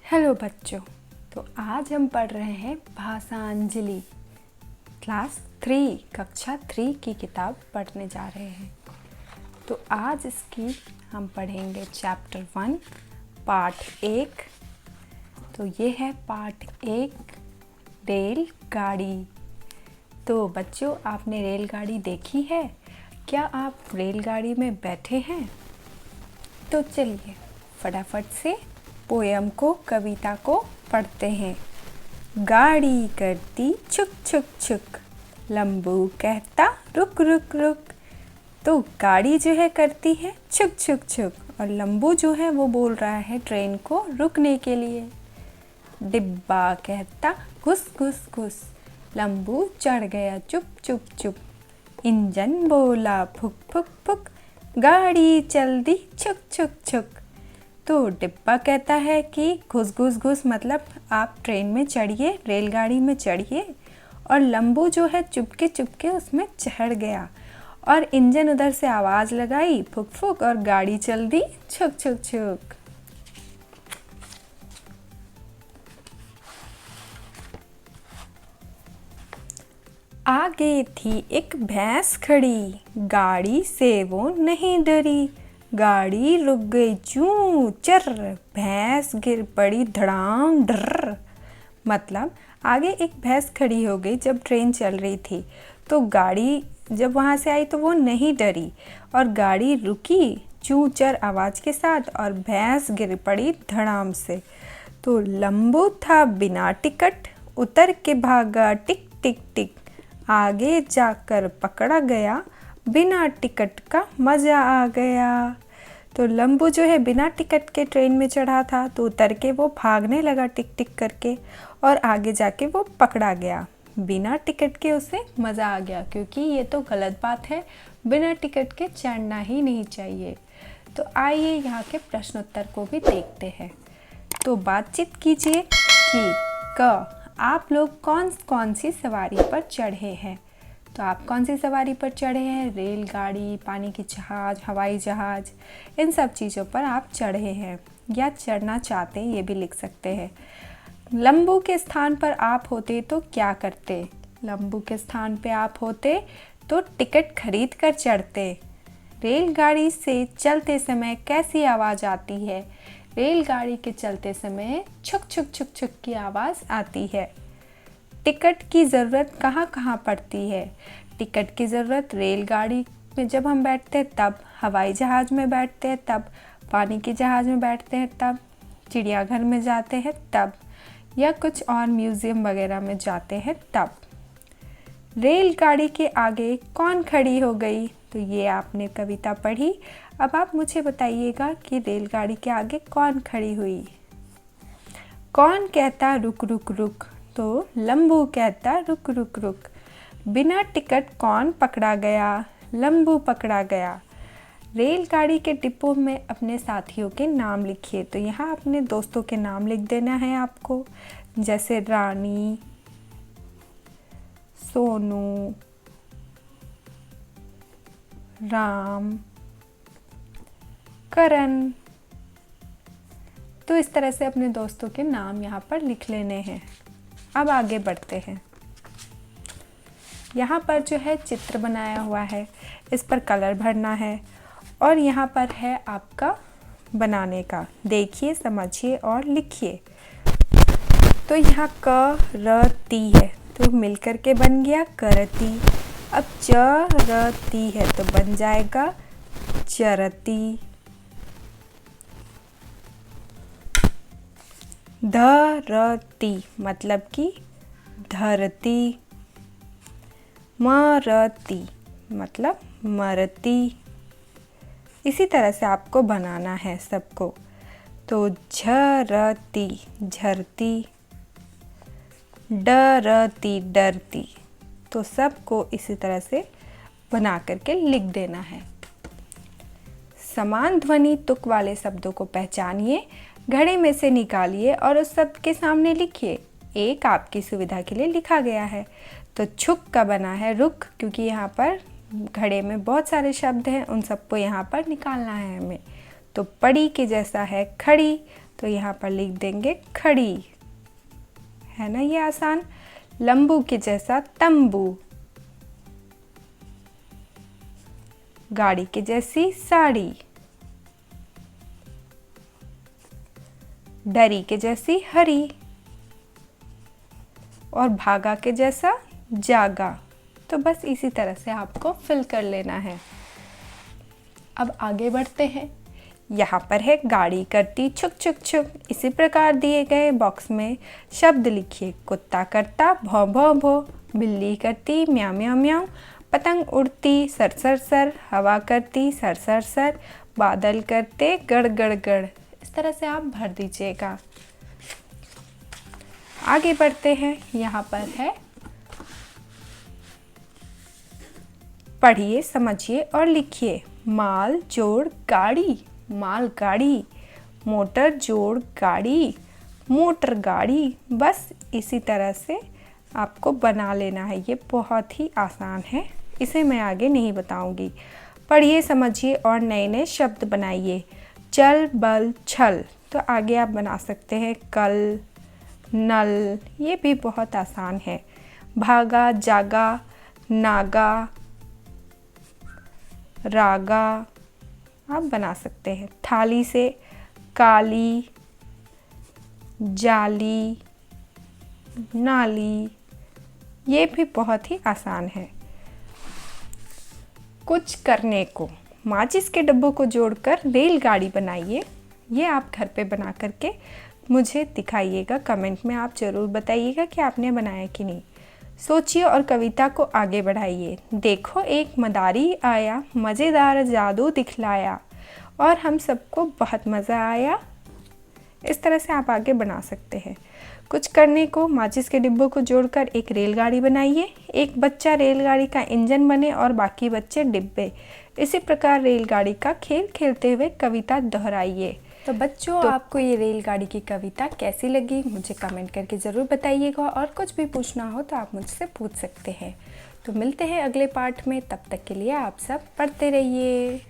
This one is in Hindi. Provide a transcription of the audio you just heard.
हेलो बच्चों। तो आज हम पढ़ रहे हैं भाषांजलि क्लास 3 कक्षा 3 की किताब पढ़ने जा रहे हैं। तो आज इसकी हम पढ़ेंगे चैप्टर 1 पार्ट 1। तो ये है पार्ट 1 रेलगाड़ी। तो बच्चों, आपने रेलगाड़ी देखी है? क्या आप रेलगाड़ी में बैठे हैं? तो चलिए फटाफट से पोयम को, कविता को पढ़ते हैं। गाड़ी करती छुक छुक छुक, लंबू कहता रुक रुक रुक। तो गाड़ी जो है करती है छुक छुक छुक और लंबू जो है वो बोल रहा है ट्रेन को रुकने के लिए। डिब्बा कहता घुस घुस घुस, लंबू चढ़ गया चुप चुप चुप। इंजन बोला फुक फुक फुक, गाड़ी चल दी छुक छुक छुक। तो डिब्बा कहता है कि घुस घुस घुस मतलब आप ट्रेन में चढ़िए, रेलगाड़ी में चढ़िए। और लंबू जो है चुपके उसमें चढ़ गया और इंजन उधर से आवाज़ लगाई फुक फुक और गाड़ी चल दी छुक छुक छुक। आगे थी एक भैंस खड़ी, गाड़ी से वो नहीं डरी। गाड़ी रुक गई चूं चर, भैंस गिर पड़ी धड़ाम डर। मतलब आगे एक भैंस खड़ी हो गई जब ट्रेन चल रही थी, तो गाड़ी जब वहाँ से आई तो वो नहीं डरी और गाड़ी रुकी चूं चर आवाज़ के साथ और भैंस गिर पड़ी धड़ाम से। तो लंबू था बिना टिकट, उतर के भागा टिक टिक टिक। आगे जाकर पकड़ा गया, बिना टिकट का मज़ा आ गया। तो लंबू जो है बिना टिकट के ट्रेन में चढ़ा था, तो उतर के वो भागने लगा टिक टिक करके और आगे जाके वो पकड़ा गया। बिना टिकट के उसे मज़ा आ गया, क्योंकि ये तो गलत बात है, बिना टिकट के चढ़ना ही नहीं चाहिए। तो आइए यहाँ के प्रश्न उत्तर को भी देखते हैं। तो बातचीत कीजिए कि आप लोग कौन कौन सी सवारी पर चढ़े हैं। तो आप कौन सी सवारी पर चढ़े हैं? रेलगाड़ी, पानी की जहाज़, हवाई जहाज़, इन सब चीज़ों पर आप चढ़े हैं या चढ़ना चाहते हैं, ये भी लिख सकते हैं। लंबू के स्थान पर आप होते तो क्या करते? लंबू के स्थान पे आप होते तो टिकट खरीद कर चढ़ते। रेलगाड़ी से चलते समय कैसी आवाज़ आती है? रेलगाड़ी के चलते समय छुक छुक छुक छुक की आवाज़ आती है। टिकट की ज़रूरत कहाँ कहाँ पड़ती है? टिकट की ज़रूरत रेलगाड़ी में जब हम बैठते हैं तब, हवाई जहाज़ में बैठते हैं तब, पानी के जहाज़ में बैठते हैं तब, चिड़ियाघर में जाते हैं तब, या कुछ और म्यूज़ियम वगैरह में जाते हैं तब। रेलगाड़ी के आगे कौन खड़ी हो गई? तो ये आपने कविता पढ़ी। अब आप मुझे बताइएगा कि रेलगाड़ी के आगे कौन खड़ी हुई? कौन कहता रुक रुक रुक? तो लंबू कहता रुक रुक रुक। बिना टिकट कौन पकड़ा गया? लंबू पकड़ा गया। रेलगाड़ी के डिब्बों में अपने साथियों के नाम लिखिए। तो यहाँ अपने दोस्तों के नाम लिख देना है आपको, जैसे रानी, सोनू, राम, करण। तो इस तरह से अपने दोस्तों के नाम यहाँ पर लिख लेने हैं। अब आगे बढ़ते हैं। यहाँ पर जो है चित्र बनाया हुआ है, इस पर कलर भरना है और यहाँ पर है आपका बनाने का। देखिए, समझिए और लिखिए। तो यहाँ क र ती है, तो मिलकर के बन गया करती। अब च र ती है तो बन जाएगा चरती। धरती मतलब कि धरती। मरती मतलब मरती। इसी तरह से आपको बनाना है सबको। तो झरती झरती, डरती डरती। तो सबको इसी तरह से बना करके लिख देना है। समान ध्वनि तुक वाले शब्दों को पहचानिए, घड़े में से निकालिए और उस शब्द के सामने लिखिए। एक आपकी सुविधा के लिए लिखा गया है। तो छुक का बना है रुक, क्योंकि यहाँ पर घड़े में बहुत सारे शब्द हैं, उन सबको यहाँ पर निकालना है हमें। तो पड़ी के जैसा है खड़ी, तो यहाँ पर लिख देंगे खड़ी। है ना ये आसान। लंबू के जैसा तंबू, गाड़ी के जैसी साड़ी, डरी के जैसी हरी और भागा के जैसा जागा। तो बस इसी तरह से आपको फिल कर लेना है। अब आगे बढ़ते हैं। यहाँ पर है गाड़ी करती छुक छुक छुक। इसी प्रकार दिए गए बॉक्स में शब्द लिखिए। कुत्ता करता भौं भौं भौं, बिल्ली करती म्याऊं म्याऊं म्याऊं, पतंग उड़ती सर सर सर, हवा करती सर सर सर, बादल करते गड़ गड़ गड़। इस तरह से आप भर दीजिएगा। आगे बढ़ते हैं। यहाँ पर है पढ़िए, समझिए और लिखिए। माल जोड़ गाड़ी, माल गाड़ी, मोटर जोड़ गाड़ी, मोटर गाड़ी। बस इसी तरह से आपको बना लेना है। ये बहुत ही आसान है, इसे मैं आगे नहीं बताऊंगी। पढ़िए, समझिए और नए नए शब्द बनाइए। चल बल छल, तो आगे आप बना सकते हैं कल, नल, ये भी बहुत आसान है। भागा, जागा, नागा, रागा आप बना सकते हैं। थाली से काली, जाली, नाली, ये भी बहुत ही आसान है। कुछ करने को, माचिस के डब्बों को जोड़कर रेलगाड़ी बनाइए। ये आप घर पे बना करके मुझे दिखाइएगा। कमेंट में आप ज़रूर बताइएगा कि आपने बनाया कि नहीं। सोचिए और कविता को आगे बढ़ाइए। देखो एक मदारी आया, मज़ेदार जादू दिखलाया, और हम सबको बहुत मज़ा आया। इस तरह से आप आगे बना सकते हैं। कुछ करने को, माचिस के डिब्बों को जोड़कर एक रेलगाड़ी बनाइए। एक बच्चा रेलगाड़ी का इंजन बने और बाकी बच्चे डिब्बे। इसी प्रकार रेलगाड़ी का खेल खेलते हुए कविता दोहराइए। तो बच्चों, आपको ये रेलगाड़ी की कविता कैसी लगी मुझे कमेंट करके ज़रूर बताइएगा। और कुछ भी पूछना हो तो आप मुझसे पूछ सकते हैं। तो मिलते हैं अगले पार्ट में। तब तक के लिए आप सब पढ़ते रहिए।